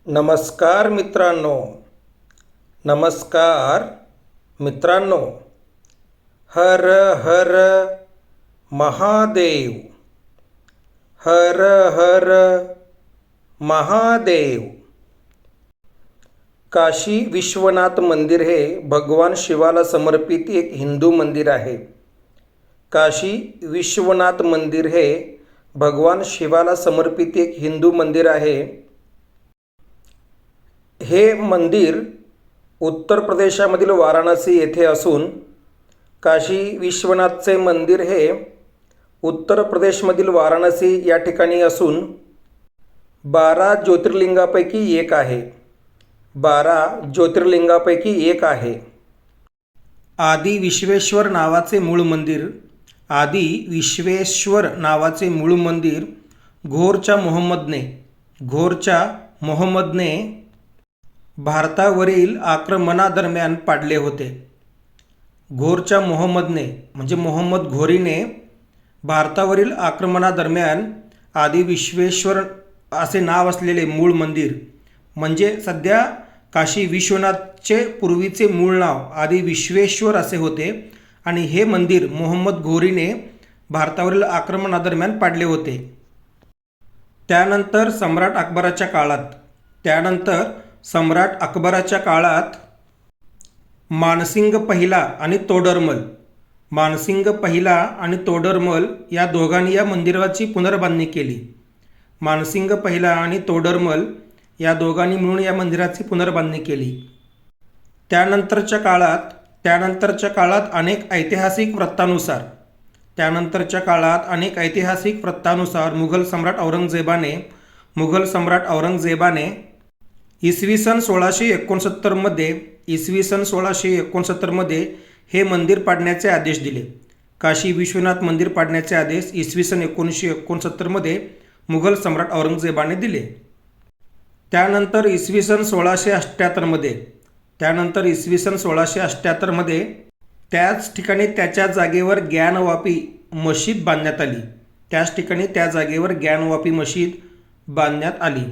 नमस्कार मित्रांनो. नमस्कार मित्रांनो. हर हर महादेव. हर हर महादेव. काशी विश्वनाथ मंदिर हे भगवान शिवाला समर्पित एक हिंदू मंदिर आहे. काशी विश्वनाथ मंदिर हे भगवान शिवाला समर्पित एक हिंदू मंदिर आहे. हे मंदिर उत्तर प्रदेशामधील वाराणसी येथे असून काशी विश्वनाथचे मंदिर हे उत्तर प्रदेशमधील वाराणसी या ठिकाणी असून 12 ज्योतिर्लिंगापैकी एक आहे. 12 ज्योतिर्लिंगापैकी एक आहे. आदि विश्वेश्वर नावाचे मूळ मंदिर घोरच्या मोहम्मदने भारतावरील आक्रमणादरम्यान पाडले होते. घोरच्या मोहम्मदने म्हणजे मोहम्मद घोरीने भारतावरील आक्रमणादरम्यान आदि विश्वेश्वर असे नाव असलेले मूळ मंदिर म्हणजे सध्या काशी विश्वनाथचे पूर्वीचे मूळ नाव आदि विश्वेश्वर असे होते आणि हे मंदिर मोहम्मद घोरीने भारतावरील आक्रमणादरम्यान पाडले होते. त्यानंतर सम्राट अकबराच्या काळात मानसिंग पहिला आणि तोडरमल या दोघांनी या मंदिराची पुनर्बांधणी केली. मानसिंग पहिला आणि तोडरमल या दोघांनी मिळून या मंदिराची पुनर्बांधणी केली. त्यानंतरच्या काळात अनेक ऐतिहासिक वृत्तानुसार मुघल सम्राट औरंगजेबाने इसवी सन 1669 मध्ये हे मंदिर पाडण्याचे आदेश दिले. काशी विश्वनाथ मंदिर पाडण्याचे आदेश इसवी सन 1969 मध्ये मुघल सम्राट औरंगजेबाने दिले. त्यानंतर इसवी सन 1678 मध्ये त्याच ठिकाणी त्याच्या जागेवर ज्ञानवापी मशीद बांधण्यात आली.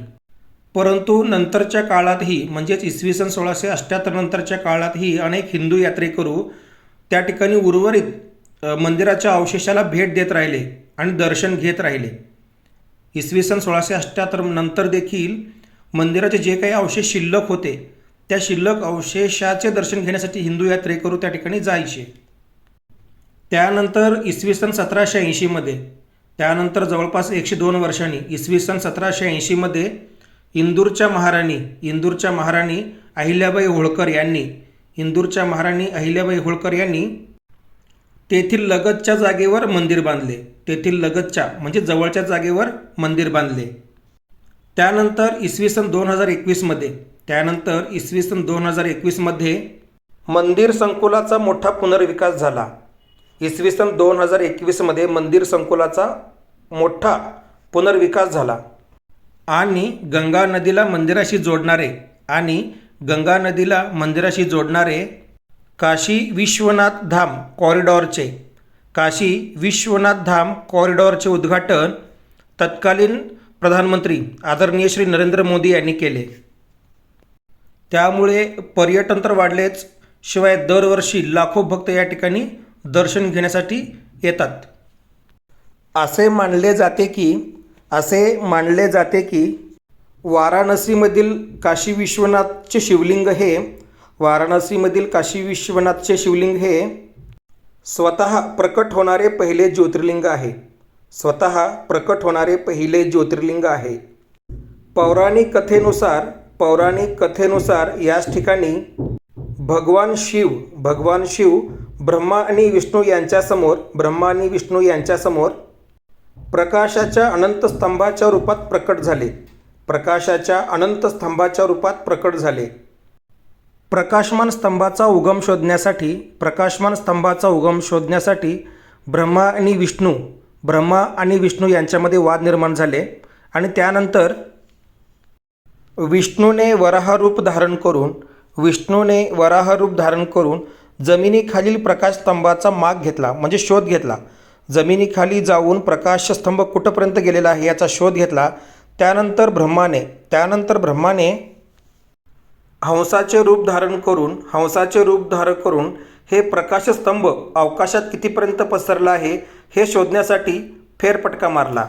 परंतु नंतरच्या काळातही म्हणजेच इसवी सन 1678 नंतरच्या काळातही अनेक हिंदू यात्रेकरू त्या ठिकाणी उर्वरित मंदिराच्या अवशेषाला भेट देत राहिले आणि दर्शन घेत राहिले. इसवी सन 1678 नंतर देखील मंदिराचे जे काही अवशेष शिल्लक होते त्या शिल्लक अवशेषाचे दर्शन घेण्यासाठी हिंदू यात्रेकरू त्या ठिकाणी जायचे. त्यानंतर इसवी सन 1780 मध्ये त्यानंतर जवळपास 102 वर्षांनी इसवी सन 1780 मध्ये इंदूरच्या महाराणी अहिल्याबाई होळकर यांनी तेथील लगतच्या जागेवर मंदिर बांधले. जवळच्या जागेवर मंदिर बांधले. त्यानंतर इसवी सन 2021 मध्ये मंदिर संकुलाचा मोठा पुनर्विकास झाला. इसवी सन 2021 मध्ये मंदिर संकुलाचा मोठा पुनर्विकास झाला आणि गंगा नदीला मंदिराशी जोडणारे काशी विश्वनाथ धाम कॉरिडॉरचे उद्घाटन तत्कालीन प्रधानमंत्री आदरणीय श्री नरेंद्र मोदी यांनी केले. त्यामुळे पर्यटन तर वाढलेच, शिवाय दरवर्षी लाखो भक्त या ठिकाणी दर्शन घेण्यासाठी येतात. असे मानले जाते की वाराणसीमधील काशी विश्वनाथचे शिवलिंग हे स्वतः प्रकट होणारे पहिले ज्योतिर्लिंग आहे. पौराणिक कथेनुसार याच ठिकाणी भगवान शिव ब्रह्मा आणि विष्णू यांच्यासमोर प्रकाशाच्या अनंत स्तंभाच्या रूपात प्रकट झाले. प्रकाशमान स्तंभाचा उगम शोधण्यासाठी ब्रह्मा आणि विष्णू यांच्यामध्ये वाद निर्माण झाले आणि त्यानंतर विष्णूने वराहरूप धारण करून जमिनीखालील प्रकाशस्तंभाचा शोध घेतला. जमिनीखाली जाऊन प्रकाशस्तंभ कुठपर्यंत गेलेला आहे याचा शोध घेतला. त्यानंतर ब्रह्माने हंसाचे रूप धारण करून हे प्रकाशस्तंभ अवकाशात कितीपर्यंत पसरला आहे हे शोधण्यासाठी फेरफटका मारला.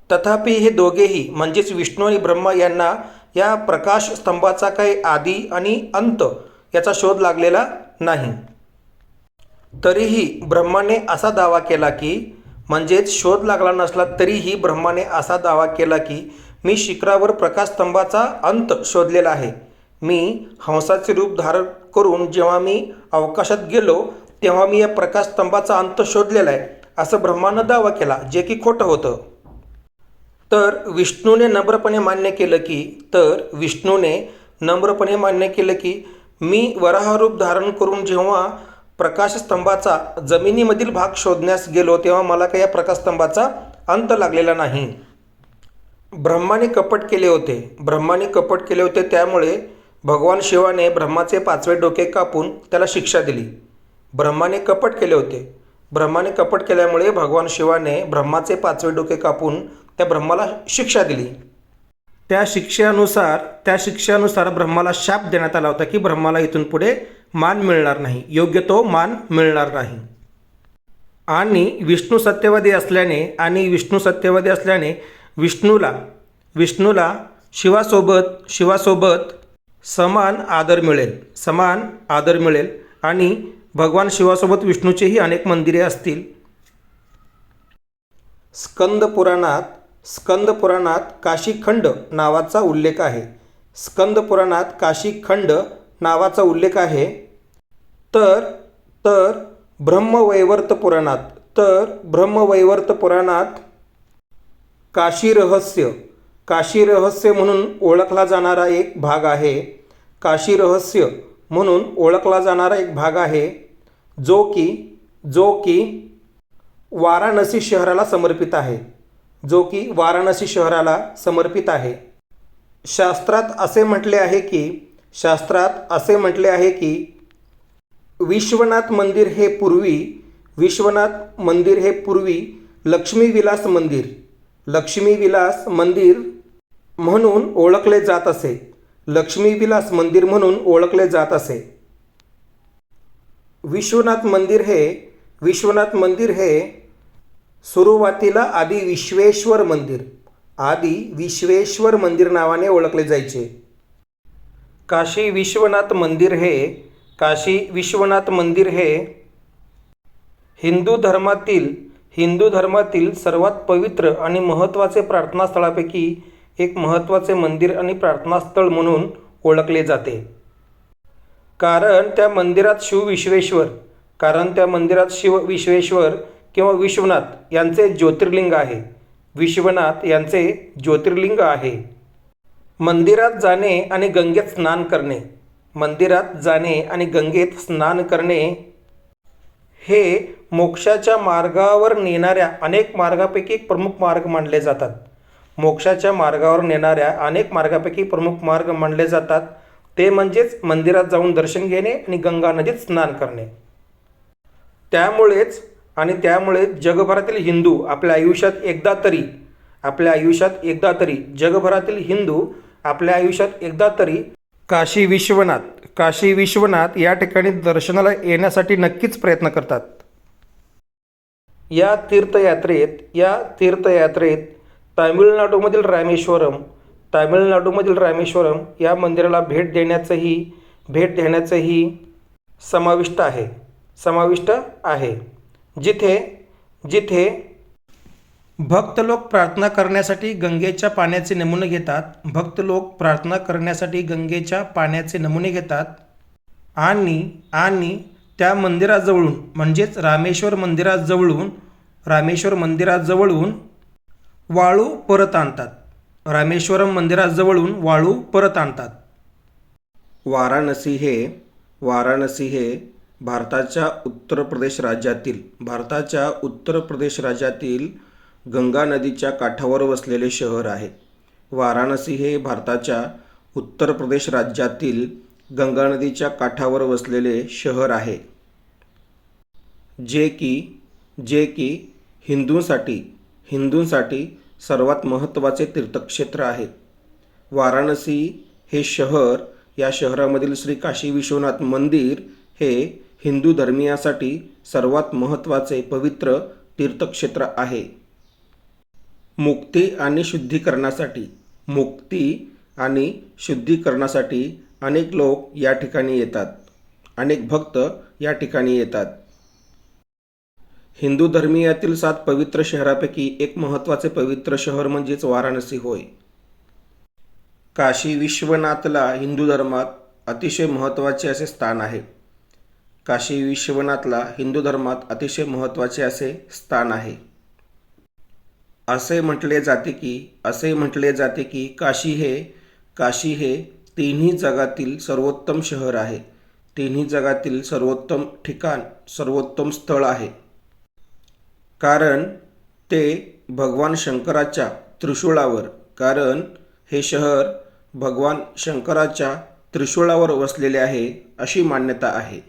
तथापि हे दोघेही म्हणजेच विष्णू आणि ब्रह्मा यांना या प्रकाशस्तंभाचा काही आदी आणि अंत याचा शोध लागलेला नाही. तरीही ब्रह्माने असा दावा केला की म्हणजेच शोध लागला नसला तरीही ब्रह्माने असा दावा केला की मी शिखरावर प्रकाशस्तंभाचा अंत शोधलेला आहे. मी हंसाचे रूप धारण करून जेव्हा मी अवकाशात गेलो तेव्हा मी या प्रकाशस्तंभाचा अंत शोधलेला आहे असं ब्रह्मानं दावा केला, जे की खोटं होतं. तर विष्णूने नम्रपणे मान्य केलं की मी वराहरूप धारण करून जेव्हा प्रकाशस्तंभाचा जमिनीमधील भाग शोधण्यास गेलो तेव्हा मला काही या प्रकाशस्तंभाचा अंत लागलेला नाही. ब्रह्माने कपट केले होते त्यामुळे भगवान शिवाने ब्रह्माचे 5वे डोके कापून त्याला शिक्षा दिली. ब्रह्माने कपट केल्यामुळे भगवान शिवाने ब्रह्माचे 5वे डोके कापून त्या ब्रह्माला शिक्षा दिली. त्या शिक्षेनुसार ब्रह्माला शाप देण्यात आला होता की ब्रह्माला इथून पुढे मान मिळणार नाही, योग्य तो मान मिळणार नाही. आणि विष्णू सत्यवादी असल्याने विष्णूला शिवासोबत समान आदर मिळेल आणि भगवान शिवासोबत विष्णूचेही अनेक मंदिरे असतील. स्कंद पुराणात काशीखंड नावाचा उल्लेख आहे. तर ब्रह्मवैवर्त पुराणात काशी रहस्य म्हणून ओळखला जाणारा एक भाग आहे जो की वाराणसी शहराला समर्पित आहे. शास्त्रात असे म्हटले आहे की विश्वनाथ मंदिर हे पूर्वी लक्ष्मीविलास मंदिर म्हणून ओळखले जात असे. विश्वनाथ मंदिर हे सुरुवातीला आदी विश्वेश्वर मंदिर नावाने ओळखले जायचे. काशी विश्वनाथ मंदिर हे हिंदू धर्मातील सर्वात पवित्र आणि महत्त्वाचे प्रार्थनास्थळापैकी एक महत्त्वाचे मंदिर आणि प्रार्थनास्थळ म्हणून ओळखले जाते. कारण त्या मंदिरात शिव विश्वेश्वर किंवा विश्वनाथ यांचे ज्योतिर्लिंग आहे. मंदिरात जाणे आणि गंगेत स्नान करणे हे मोक्षाच्या मार्गावर नेणाऱ्या अनेक मार्गापैकी एक प्रमुख मार्ग मानले जातात. ते म्हणजेच मंदिरात जाऊन दर्शन घेणे आणि गंगा नदीत स्नान करणे. त्यामुळेच जगभरातील हिंदू आपल्या आयुष्यात एकदा तरी काशी विश्वनाथ या ठिकाणी दर्शनाला येण्यासाठी नक्कीच प्रयत्न करतात. या तीर्थयात्रेत तामिळनाडूमधील रामेश्वरम या मंदिराला भेट देण्याचंही समाविष्ट आहे. जिथे भक्त लोक प्रार्थना करण्यासाठी गंगेच्या पाण्याचे नमुने घेतात आणि त्या मंदिराजवळून म्हणजेच रामेश्वर मंदिराजवळून वाळू परत आणतात. वाराणसी हे भारताच्या उत्तर प्रदेश राज्यातील गंगा नदीच्या काठावर वसलेले शहर आहे. वाराणसी हे भारताच्या उत्तर प्रदेश राज्यातील गंगा नदीच्या काठावर वसलेले शहर आहे, जे की हिंदूंसाठी सर्वात महत्त्वाचे तीर्थक्षेत्र आहे. वाराणसी हे शहर, या शहरामधील श्री काशी विश्वनाथ मंदिर हे हिंदू धर्मीयासाठी सर्वात महत्त्वाचे पवित्र तीर्थक्षेत्र आहे. मुक्ती आणि शुद्धीकरणासाठी अनेक लोक या ठिकाणी येतात, अनेक भक्त या ठिकाणी येतात. हिंदू धर्मीयातील 7 पवित्र शहरापैकी एक महत्त्वाचे पवित्र शहर म्हणजेच वाराणसी होय. काशी विश्वनाथला हिंदू धर्मात अतिशय महत्त्वाचे असे स्थान आहे. काशी विश्वनाथला हिंदू धर्मात अतिशय महत्त्वाचे असे स्थान आहे. असे म्हटले जाते की काशी हे तिन्ही जगातील सर्वोत्तम शहर आहे, तिन्ही जगातील सर्वोत्तम ठिकाण, सर्वोत्तम स्थळ आहे. कारण हे शहर भगवान शंकराच्या त्रिशूळावर वसलेले आहे अशी मान्यता आहे.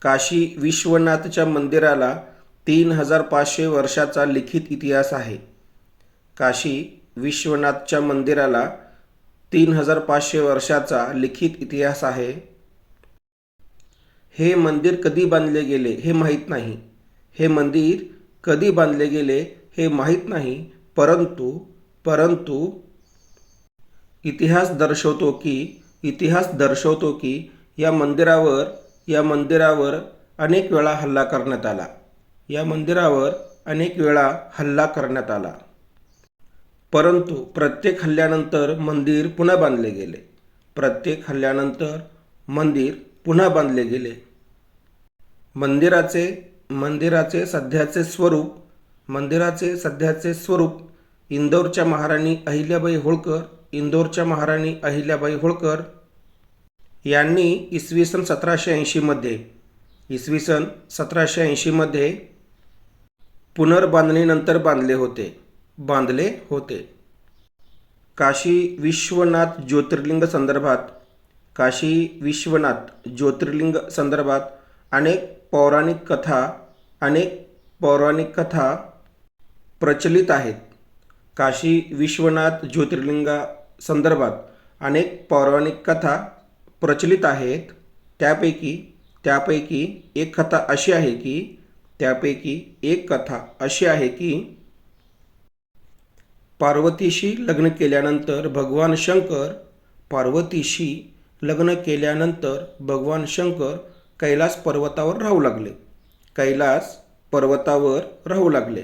काशी विश्वनाथच्या मंदिराला 3500 वर्षाचा लिखित इतिहास आहे. काशी विश्वनाथच्या मंदिराला 3500 वर्षाचा लिखित इतिहास आहे. हे मंदिर कधी बांधले गेले हे माहीत नाही. परंतु इतिहास दर्शवतो की या मंदिरावर अनेक वेळा हल्ला करण्यात आला. परंतु प्रत्येक हल्ल्यानंतर मंदिर पुन्हा बांधले गेले. मंदिराचे सध्याचे स्वरूप इंदोरच्या महाराणी अहिल्याबाई होळकर यांनी इसवी सन 1780 मध्ये पुनर्बांधणीनंतर बांधले होते. काशी विश्वनाथ ज्योतिर्लिंग संदर्भात अनेक पौराणिक कथा प्रचलित आहेत. काशी विश्वनाथ ज्योतिर्लिंगा संदर्भात अनेक पौराणिक कथा प्रचलित आहेत. त्यापैकी एक कथा अशी आहे की पार्वतीशी लग्न केल्यानंतर भगवान शंकर कैलास पर्वतावर राहू लागले.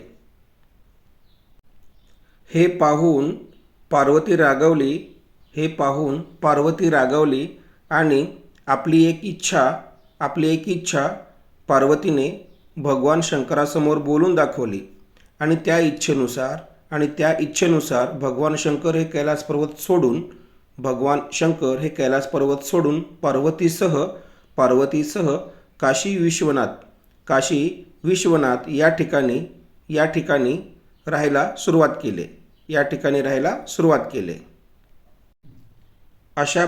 हे पाहून पार्वती रागावली आणि आपली एक इच्छा पार्वतीने भगवान शंकरासमोर बोलून दाखवली आणि त्या इच्छेनुसार भगवान शंकर हे कैलास पर्वत सोडून पार्वतीसह काशी विश्वनाथ या ठिकाणी राहायला सुरुवात केले. अशा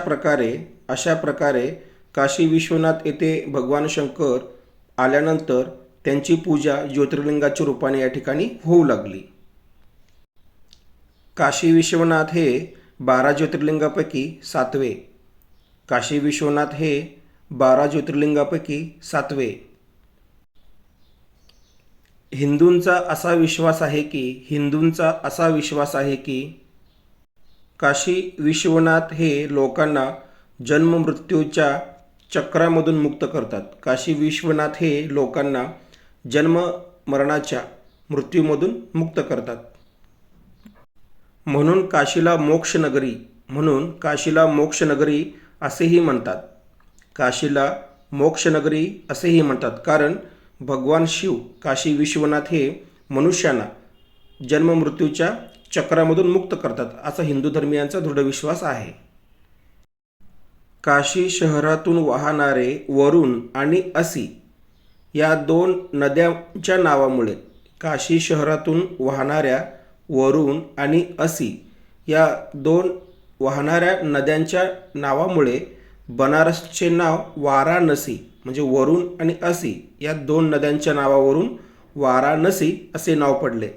प्रकारे काशी विश्वनाथ येथे भगवान शंकर आल्यानंतर त्यांची पूजा ज्योतिर्लिंगाच्या रूपाने या ठिकाणी होऊ लागली. काशी विश्वनाथ हे 12 ज्योतिर्लिंगापैकी 7वे. हिंदूंचा असा विश्वास आहे की काशी विश्वनाथ हे लोकांना जन्म मृत्यूच्या चक्रामधून मुक्त करतात. काशी विश्वनाथ हे लोकांना जन्म मरणाच्या मृत्यूमधून मुक्त करतात. म्हणून काशीला मोक्षनगरी असेही म्हणतात. कारण भगवान शिव काशी विश्वनाथ हे मनुष्यांना जन्म मृत्यूच्या चक्रामधून मुक्त करतात असा हिंदू धर्मियांचा दृढ विश्वास आहे. काशी शहरातून वाहणारे वरुण आणि असी या 2 नद्यांच्या नावामुळे काशी शहरातून वाहणाऱ्या वरुण आणि असी या 2 वाहणाऱ्या नद्यांच्या नावामुळे बनारसचे नाव वाराणसी म्हणजे वरुण आणि असी या 2 नद्यांच्या नावावरून वाराणसी असे नाव पडले.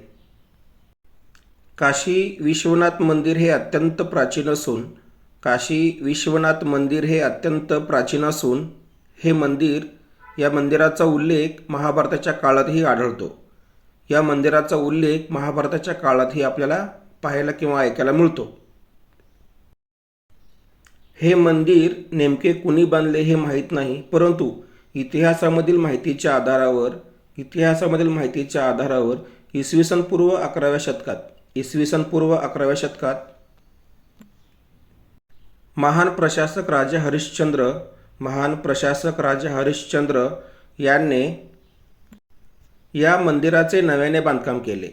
काशी विश्वनाथ मंदिर हे अत्यंत प्राचीन असून हे मंदिर या मंदिराचा उल्लेख महाभारताच्या काळातही आढळतो. या मंदिराचा उल्लेख महाभारताच्या काळातही आपल्याला पाहायला किंवा ऐकायला मिळतो. हे मंदिर नेमके कुणी बांधले हे माहीत नाही, परंतु इतिहासामधील माहितीच्या आधारावर इसवी सन पूर्व 11व्या शतकात महान प्रशासक राजा हरिश्चंद्र यांनी या मंदिराचे नव्याने बांधकाम केले.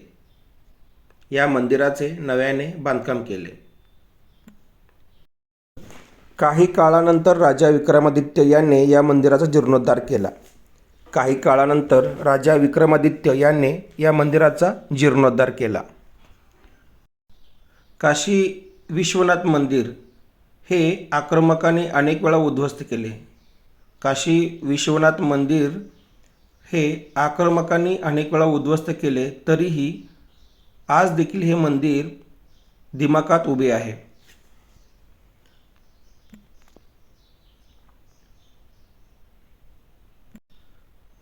काही काळानंतर राजा विक्रमादित्य यांनी या मंदिराचा जीर्णोद्धार केला. काशी विश्वनाथ मंदिर हे आक्रमकांनी अनेक वेळा उद्ध्वस्त केले. तरीही आज देखील हे मंदिर दिमाखात उभे आहे.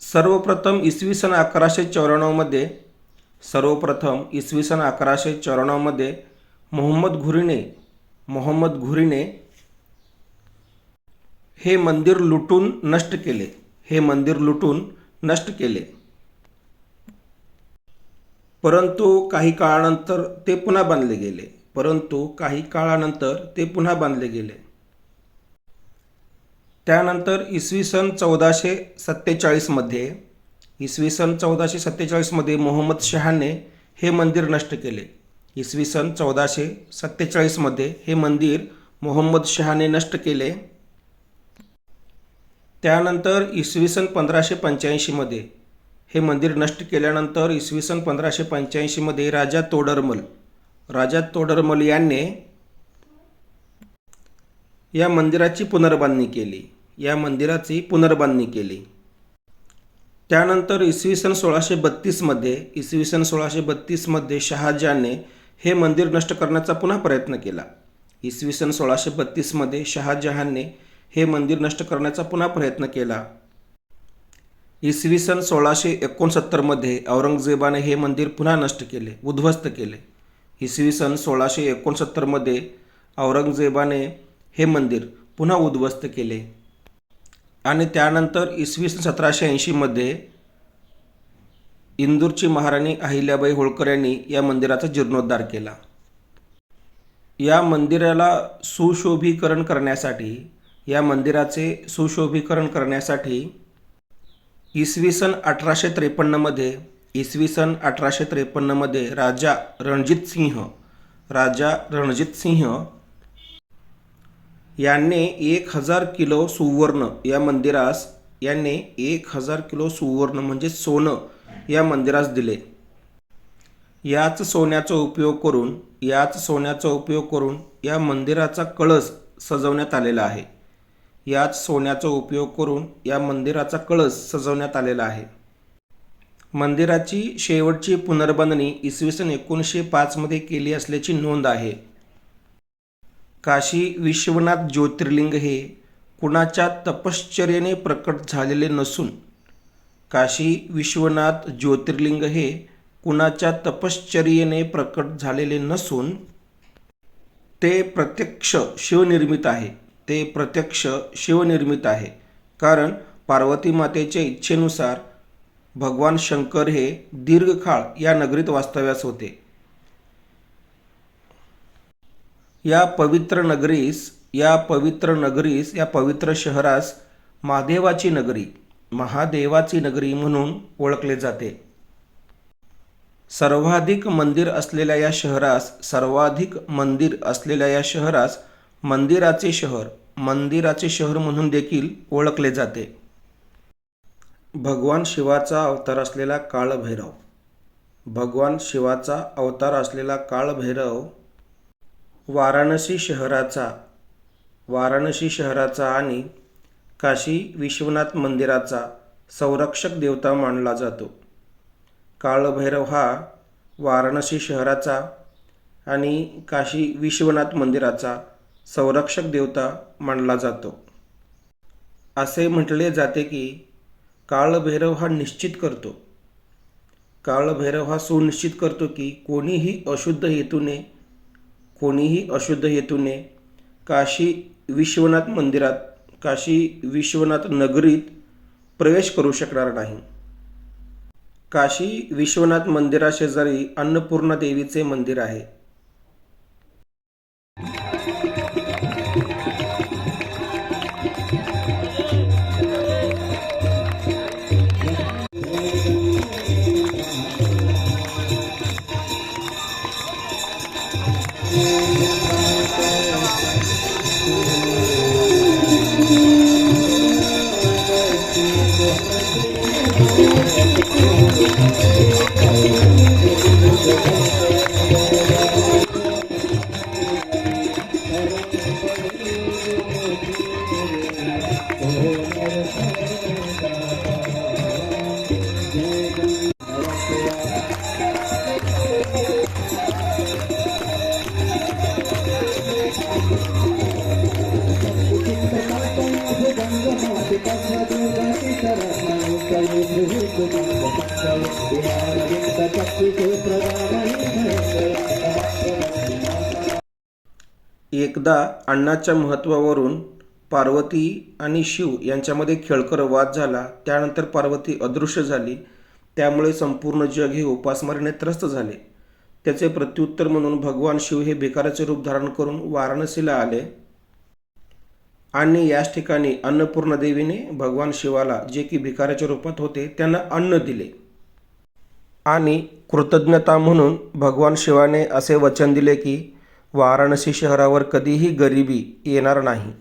सर्वप्रथम इसवी सन 1194 मध्ये मोहम्मद घुरीने हे मंदिर लुटून नष्ट केले. परंतु काही काळानंतर ते पुन्हा बांधले गेले. त्यानंतर इसवी सन 1447 मध्ये मोहम्मद शहाने हे मंदिर नष्ट केले. त्यानंतर इसवी सन 1585 मध्ये हे मंदिर नष्ट केल्यानंतर इसवी सन 1585 मध्ये राजा तोडरमल यांनी या मंदिराची पुनर्बांधणी केली. त्यानंतर इसवी सन 1632 मध्ये शहाजहानने हे मंदिर नष्ट करण्याचा पुन्हा प्रयत्न केला. इसवी सन 1669 मध्ये औरंगजेबाने हे मंदिर पुन्हा उद्ध्वस्त केले. इसवी सन 1669 मध्ये औरंगजेबाने हे मंदिर पुन्हा उद्ध्वस्त केले. आणि त्यानंतर इसवी सन 1780 मध्ये इंदूरची महाराणी अहिल्याबाई होळकर यांनी या मंदिराचा जीर्णोद्धार केला. या मंदिराचे सुशोभीकरण करण्यासाठी इसवी सन 1853 मध्ये राजा रणजित सिंह यांनी 1000 किलो सुवर्ण म्हणजे सोनं या मंदिरास दिले. याच सोन्याचा उपयोग करून या मंदिराचा कळस सजवण्यात आलेला आहे. मंदिराची शेवटची पुनर्बांधणी इसवी सन 1905 मध्ये केली असल्याची नोंद आहे. काशी विश्वनाथ ज्योतिर्लिंग हे कुणाच्या तपश्चर्येने प्रकट झालेले नसून ते प्रत्यक्ष शिवनिर्मित आहे. कारण पार्वती मातेच्या इच्छेनुसार भगवान शंकर हे दीर्घकाळ या नगरीत वास्तव्यास होते. या पवित्र शहरास महादेवाची नगरी म्हणून ओळखले जाते. सर्वाधिक मंदिर असलेल्या या शहरास मंदिराचे शहर म्हणून देखील ओळखले जाते. भगवान शिवाचा अवतार असलेला काळभैरव वाराणसी शहराचा आणि काशी विश्वनाथ मंदिराचा संरक्षक देवता मानला जातो. काळभैरव हा वाराणसी शहराचा आणि काशी विश्वनाथ मंदिराचा संरक्षक देवता मानला जातो. असे म्हटले जाते की काळभैरव हा निश्चित करतो, काळभैरव हा सुनिश्चित करतो की कोणीही अशुद्ध हेतूने काशी विश्वनाथ मंदिरात, काशी विश्वनाथ नगरीत प्रवेश करू शकणार नाही. काशी विश्वनाथ मंदिराशेजारी अन्नपूर्णा देवीचे मंदिर आहे. एकदा अन्नाच्या महत्त्वावरून पार्वती आणि शिव यांच्यामध्ये खेळकर वाद झाला. त्यानंतर पार्वती अदृश्य झाली. त्यामुळे संपूर्ण जग हे उपासमारीने त्रस्त झाले. त्याचे प्रत्युत्तर म्हणून भगवान शिव हे भिकाऱ्याचे रूप धारण करून वाराणसीला आले आणि याच ठिकाणी अन्नपूर्णा देवीने भगवान शिवाला, जे की भिकाऱ्याच्या रूपात होते, त्यांना अन्न दिले आणि कृतज्ञता म्हणून भगवान शिवाने असे वचन दिले की वाराणसी शहरावर कधीही गरिबी येणार नाही.